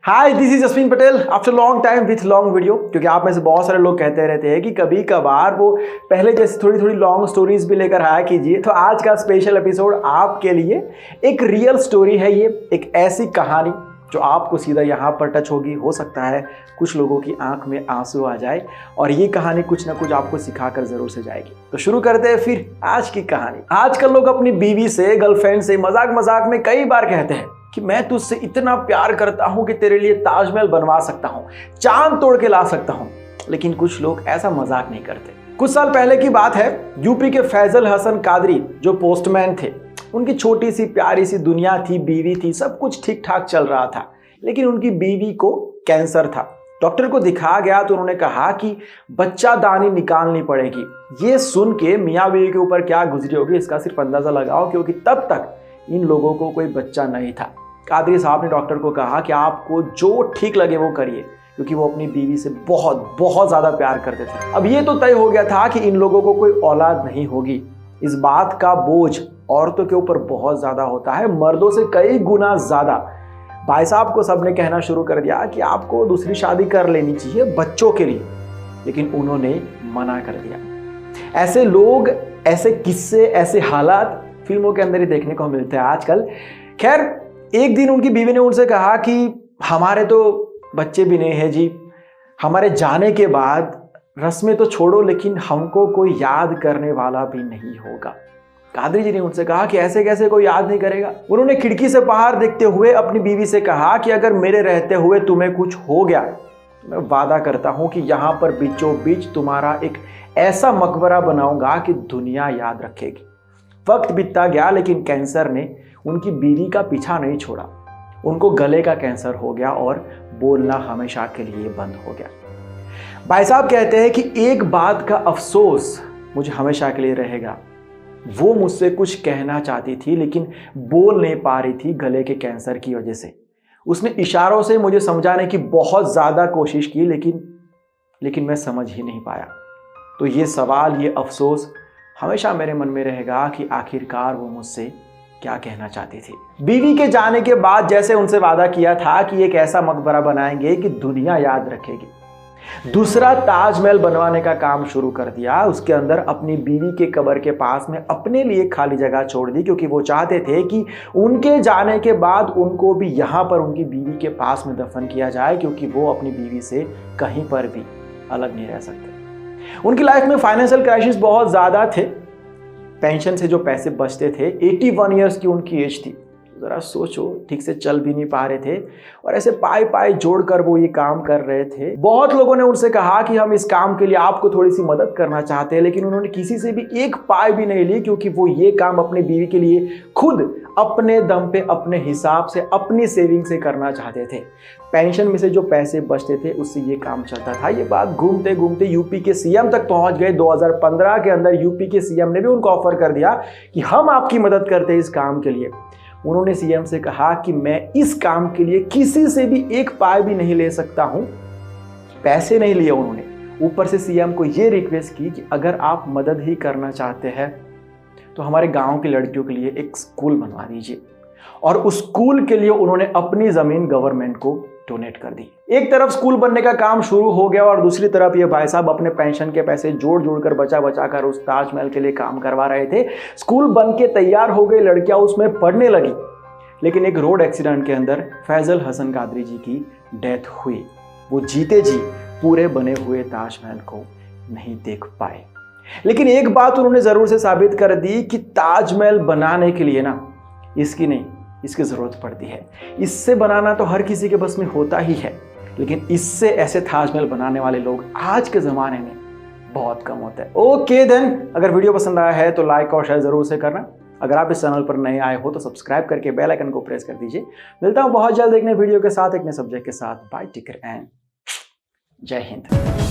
Hi, this is jasmine Patel after long time with long video. क्योंकि आप में से बहुत सारे लोग कहते रहते हैं कि कभी कभार वो पहले जैसे थोड़ी थोड़ी लॉन्ग स्टोरीज भी लेकर आया कीजिए। तो आज का स्पेशल एपिसोड आपके लिए एक रियल स्टोरी है। ये एक ऐसी कहानी जो आपको सीधा यहाँ पर टच होगी। हो सकता है कुछ लोगों की आंख में आंसू आ जाए और ये कहानी कुछ ना कुछ आपको सिखाकर जरूर से जाएगी। तो शुरू करते हैं फिर आज की कहानी। आजकल लोग अपनी बीवी से, गर्लफ्रेंड से मजाक मजाक में कई बार कहते हैं कि मैं तुझसे इतना प्यार करता हूं कि तेरे लिए ताजमहल बनवा सकता हूं, चांद तोड़ के ला सकता हूं। लेकिन कुछ लोग ऐसा मजाक नहीं करते। कुछ साल पहले की बात है, यूपी के फैजल हसन कादरी जो पोस्टमैन थे, उनकी छोटी सी प्यारी सी दुनिया थी, बीवी थी, सब कुछ ठीक ठाक चल रहा था। लेकिन उनकी बीवी को कैंसर था। डॉक्टर को दिखाया गया तो उन्होंने कहा कि बच्चादानी निकालनी पड़ेगी। ये सुन के मियाँ बीवी के ऊपर क्या गुजरी होगी इसका सिर्फ अंदाजा लगाओ, क्योंकि तब तक इन लोगों को कोई बच्चा नहीं था। कादरी साहब ने डॉक्टर को कहा कि आपको जो ठीक लगे वो करिए, क्योंकि वो अपनी बीवी से बहुत बहुत ज्यादा प्यार करते थे। अब ये तो तय हो गया था कि इन लोगों को कोई औलाद नहीं होगी। इस बात का बोझ औरतों के ऊपर बहुत ज्यादा होता है, मर्दों से कई गुना ज्यादा। भाई साहब को सबने कहना शुरू कर दिया कि आपको दूसरी शादी कर लेनी चाहिए बच्चों के लिए, लेकिन उन्होंने मना कर दिया। ऐसे लोग, ऐसे किस्से, ऐसे हालात फिल्मों के अंदर ही देखने को मिलते हैं आजकल। खैर, एक दिन उनकी बीवी ने उनसे कहा कि हमारे तो बच्चे भी नहीं है जी, हमारे जाने के बाद रस्में तो छोड़ो, लेकिन हमको कोई याद करने वाला भी नहीं होगा। कादरी जी ने उनसे कहा कि ऐसे कैसे कोई याद नहीं करेगा। उन्होंने खिड़की से बाहर देखते हुए अपनी बीवी से कहा कि अगर मेरे रहते हुए तुम्हें कुछ हो गया तो मैं वादा करता हूं कि यहां पर बीचों बीच तुम्हारा एक ऐसा मकबरा बनाऊंगा कि दुनिया याद रखेगी। वक्त बीतता गया, लेकिन कैंसर ने उनकी बीवी का पीछा नहीं छोड़ा। उनको गले का कैंसर हो गया और बोलना हमेशा के लिए बंद हो गया। भाई साहब कहते हैं कि एक बात का अफसोस मुझे हमेशा के लिए रहेगा। वो मुझसे कुछ कहना चाहती थी लेकिन बोल नहीं पा रही थी गले के कैंसर की वजह से। उसने इशारों से मुझे समझाने की बहुत ज्यादा कोशिश की, लेकिन मैं समझ ही नहीं पाया। तो ये सवाल, ये अफसोस हमेशा मेरे मन में रहेगा कि आखिरकार वो मुझसे क्या कहना चाहती थी। बीवी के जाने के बाद जैसे उनसे वादा किया था कि एक ऐसा मकबरा बनाएंगे कि दुनिया याद रखेगी, दूसरा ताजमहल बनवाने का काम शुरू कर दिया। उसके अंदर अपनी बीवी के कब्र के पास में अपने लिए खाली जगह छोड़ दी, क्योंकि वो चाहते थे कि उनके जाने के बाद उनको भी यहाँ पर उनकी बीवी के पास में दफन किया जाए, क्योंकि वो अपनी बीवी से कहीं पर भी अलग नहीं रह सकते। उनकी लाइफ में फाइनेंशियल क्राइसिस बहुत ज्यादा थे। पेंशन से जो पैसे बचते थे, 81 ईयर्स की उनकी एज थी। जरा सोचो, ठीक से चल भी नहीं पा रहे थे और ऐसे पाई पाई जोड़कर वो ये काम कर रहे थे। बहुत लोगों ने उनसे कहा कि हम इस काम के लिए आपको थोड़ी सी मदद करना चाहते हैं, लेकिन उन्होंने किसी से भी एक पाई भी नहीं ली, क्योंकि वो ये काम अपनी बीवी के लिए खुद अपने दम पे, अपने हिसाब से, अपनी सेविंग से करना चाहते थे। पेंशन में से जो पैसे बचते थे उससे ये काम चलता था। ये बात घूमते घूमते यूपी के सीएम तक पहुंच गए। 2015 के अंदर यूपी के सीएम ने भी उनको ऑफर कर दिया कि हम आपकी मदद करते हैं इस काम के लिए। उन्होंने सीएम से कहा कि मैं इस काम के लिए किसी से भी एक पाई भी नहीं ले सकता हूं। पैसे नहीं लिए उन्होंने, ऊपर से सीएम को यह रिक्वेस्ट की कि अगर आप मदद ही करना चाहते हैं तो हमारे गांव की लड़कियों के लिए एक स्कूल बनवा दीजिए। और उस स्कूल के लिए उन्होंने अपनी जमीन गवर्नमेंट को डोनेट कर दी। एक तरफ स्कूल बनने का काम शुरू हो गया और दूसरी तरफ ये भाई साहब अपने पेंशन के पैसे जोड़ जोड़ कर, बचा बचा कर उस ताजमहल के लिए काम करवा रहे थे। स्कूल बन के तैयार हो गई, लड़कियां उसमें पढ़ने लगी। लेकिन एक रोड एक्सीडेंट के अंदर फैजल हसन कादरी जी की डेथ हुई। वो जीते जी पूरे बने हुए ताजमहल को नहीं देख पाए। लेकिन एक बात उन्होंने जरूर से साबित कर दी कि ताजमहल बनाने के लिए ना इसकी नहीं, इसकी जरूरत पड़ती है। इससे बनाना तो हर किसी के बस में होता ही है, लेकिन इससे ऐसे ताजमहल बनाने वाले लोग आज के जमाने में बहुत कम होते हैं। ओके देन, अगर वीडियो पसंद आया है तो लाइक और शेयर जरूर से करना। अगर आप इस चैनल पर नए आए हो तो सब्सक्राइब करके बेल आइकन को प्रेस कर दीजिए। मिलता हूं बहुत जल्द एक नए वीडियो के साथ, एक नए सब्जेक्ट के साथ। बाय, टेक केयर एंड जय हिंद।